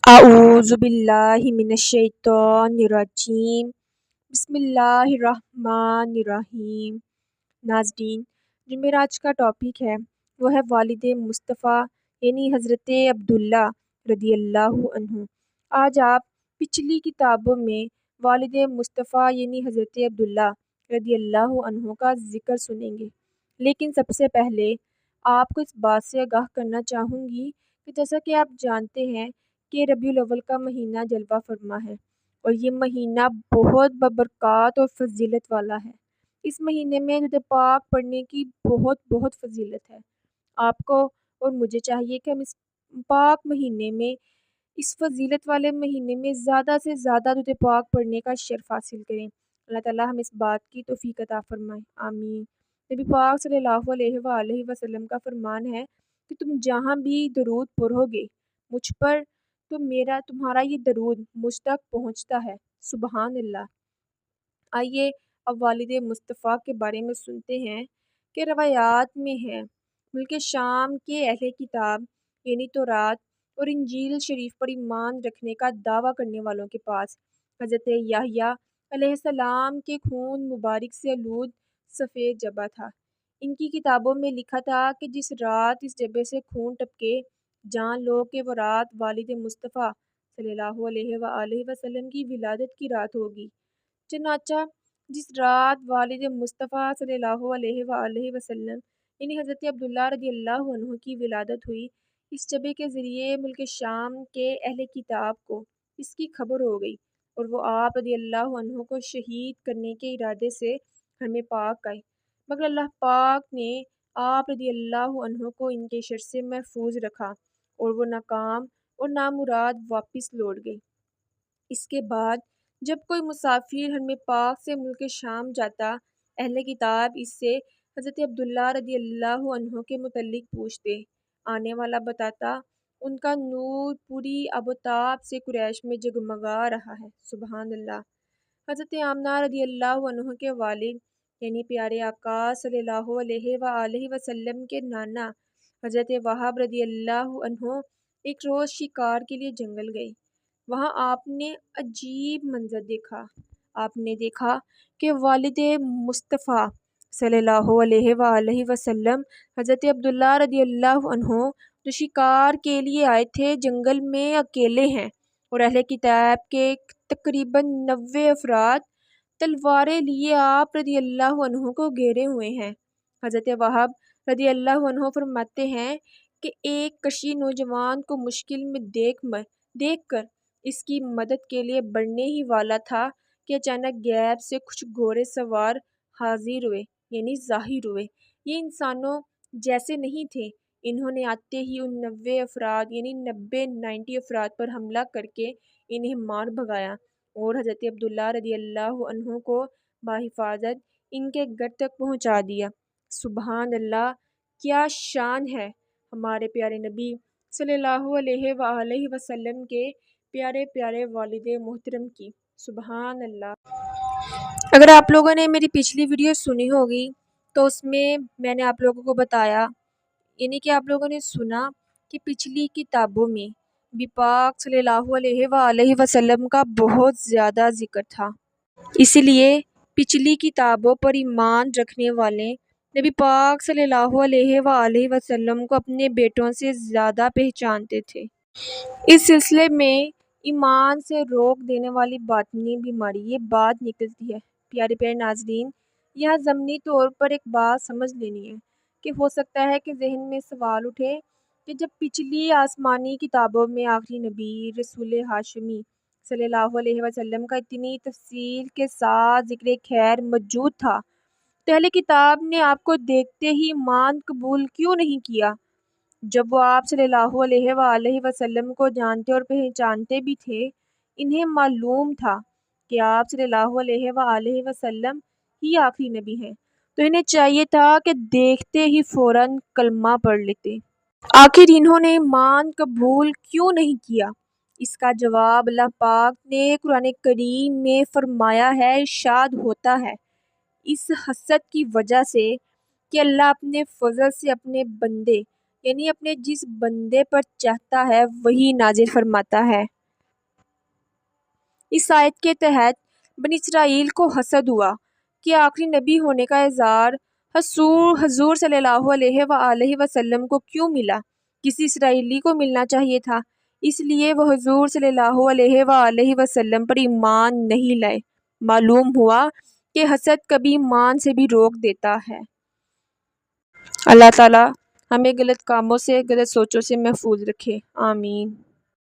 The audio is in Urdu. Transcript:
اعوذ باللہ من الشیطان الرجیم بسم اللہ الرحمن الرحیم۔ ناظرین، جو میرا آج کا ٹاپک ہے وہ ہے والد مصطفیٰ یعنی حضرت عبداللہ رضی اللہ عنہ۔ آج آپ پچھلی کتابوں میں والد مصطفیٰ یعنی حضرت عبداللہ رضی اللہ عنہ کا ذکر سنیں گے، لیکن سب سے پہلے آپ کو اس بات سے آگاہ کرنا چاہوں گی کہ جیسا کہ آپ جانتے ہیں کہ ربیع الاول کا مہینہ جلوہ فرما ہے اور یہ مہینہ بہت ببرکات اور فضیلت والا ہے۔ اس مہینے میں درود پاک پڑھنے کی بہت فضیلت ہے۔ آپ کو اور مجھے چاہیے کہ ہم اس پاک مہینے میں، اس فضیلت والے مہینے میں زیادہ سے زیادہ درود پاک پڑھنے کا شرف حاصل کریں۔ اللہ تعالیٰ ہم اس بات کی توفیق عطا فرمائے، آمین۔ نبی پاک صلی اللہ علیہ وآلہ وسلم کا فرمان ہے کہ تم جہاں بھی درود پڑھو گے مجھ پر تو تمہارا یہ درود مجھ تک پہنچتا ہے، سبحان اللہ۔ آئیے اب والد مصطفیٰ کے بارے میں سنتے ہیں کہ روایات میں ہے ملک شام کے اہل کتاب یعنی تورات اور انجیل شریف پر ایمان رکھنے کا دعویٰ کرنے والوں کے پاس حضرت یحییٰ علیہ السلام کے خون مبارک سے آلود سفید جبہ تھا۔ ان کی کتابوں میں لکھا تھا کہ جس رات اس جبے سے خون ٹپکے جان لو کہ وہ رات والد مصطفیٰ صلی اللہ علیہ وآلہ وسلم کی ولادت کی رات ہوگی۔ چنانچہ جس رات والد مصطفیٰ صلی اللہ علیہ وآلہ وسلم یعنی حضرت عبداللہ رضی اللہ عنہ کی ولادت ہوئی، اس جبے کے ذریعے ملک شام کے اہل کتاب کو اس کی خبر ہو گئی اور وہ آپ رضی اللہ عنہ کو شہید کرنے کے ارادے سے حرم پاک آئے، مگر اللہ پاک نے آپ رضی اللہ عنہ کو ان کے شر سے محفوظ رکھا اور وہ ناکام اور نامراد واپس لوٹ گئے۔ اس کے بعد جب کوئی مسافر حرم پاک سے ملک شام جاتا، اہل کتاب اس سے حضرت عبداللہ رضی اللہ عنہ کے متعلق پوچھتے، آنے والا بتاتا ان کا نور پوری آبوتاب سے قریش میں جگمگا رہا ہے، سبحان اللہ۔ حضرت آمنہ رضی اللہ عنہ کے والد یعنی پیارے آقا صلی اللہ علیہ وآلہ وسلم کے نانا حضرت وہب رضی اللہ عنہ ایک روز شکار کے لیے جنگل گئے۔ وہاں آپ نے عجیب منظر دیکھا۔ آپ نے دیکھا کہ والد مصطفیٰ صلی اللہ علیہ وآلہ وسلم حضرت عبداللہ رضی اللہ عنہ جو شکار کے لیے آئے تھے جنگل میں اکیلے ہیں اور اہل کتاب کے تقریباً 90 افراد تلواریں لیے آپ رضی اللہ عنہ کو گھیرے ہوئے ہیں۔ حضرت وہب رضی اللہ عنہ فرماتے ہیں کہ ایک کشی نوجوان کو مشکل میں دیکھ کر اس کی مدد کے لیے بڑھنے ہی والا تھا کہ اچانک غیب سے کچھ گھوڑے سوار حاضر ہوئے یعنی ظاہر ہوئے۔ یہ انسانوں جیسے نہیں تھے۔ انہوں نے آتے ہی ان 90 افراد یعنی 90 افراد پر حملہ کر کے انہیں مار بھگایا اور حضرت عبداللہ رضی اللہ عنہ کو بحفاظت ان کے گھر تک پہنچا دیا۔ سبحان اللہ، کیا شان ہے ہمارے پیارے نبی صلی اللہ علیہ وآلہ وسلم کے پیارے والد محترم کی، سبحان اللہ۔ اگر آپ لوگوں نے میری پچھلی ویڈیو سنی ہوگی تو اس میں نے آپ لوگوں کو بتایا، یعنی کہ آپ لوگوں نے سنا کہ پچھلی کتابوں میں نبی پاک صلی اللہ علیہ وآلہ وسلم کا بہت زیادہ ذکر تھا، اسی لیے پچھلی کتابوں پر ایمان رکھنے والے نبی پاک صلی اللہ علیہ وآلہ وسلم کو اپنے بیٹوں سے زیادہ پہچانتے تھے۔ اس سلسلے میں ایمان سے روک دینے والی باطنی بیماری یہ بات نکلتی ہے۔ پیارے ناظرین، یہاں ضمنی طور پر ایک بات سمجھ لینی ہے کہ ہو سکتا ہے کہ ذہن میں سوال اٹھے کہ جب پچھلی آسمانی کتابوں میں آخری نبی رسول ہاشمی صلی اللہ علیہ وسلم کا اتنی تفصیل کے ساتھ ذکر خیر موجود تھا تو اہل کتاب نے آپ کو دیکھتے ہی ایمان قبول کیوں نہیں کیا؟ جب وہ آپ صلی اللہ علیہ وآلہ وسلم کو جانتے اور پہچانتے بھی تھے، انہیں معلوم تھا کہ آپ صلی اللہ علیہ وآلہ وسلم ہی آخری نبی ہیں، تو انہیں چاہیے تھا کہ دیکھتے ہی فوراً کلمہ پڑھ لیتے۔ آخر انہوں نے ایمان قبول کیوں نہیں کیا؟ اس کا جواب اللہ پاک نے قرآن کریم میں فرمایا ہے، ارشاد ہوتا ہے، اس حسد کی وجہ سے کہ اللہ اپنے فضل سے اپنے بندے یعنی اپنے جس بندے پر چاہتا ہے وہی نازل فرماتا ہے۔ اس آیت کے تحت بنی اسرائیل کو حسد ہوا کہ آخری نبی ہونے کا اعزاز حضور صلی اللہ علیہ وآلہ وسلم کو کیوں ملا؟ کسی اسرائیلی کو ملنا چاہیے تھا، اس لیے وہ حضور صلی اللہ علیہ وآلہ وسلم پر ایمان نہیں لائے۔ معلوم ہوا کہ حسد کبھی ایمان سے بھی روک دیتا ہے۔ اللہ تعالیٰ ہمیں غلط کاموں سے، غلط سوچوں سے محفوظ رکھے، آمین۔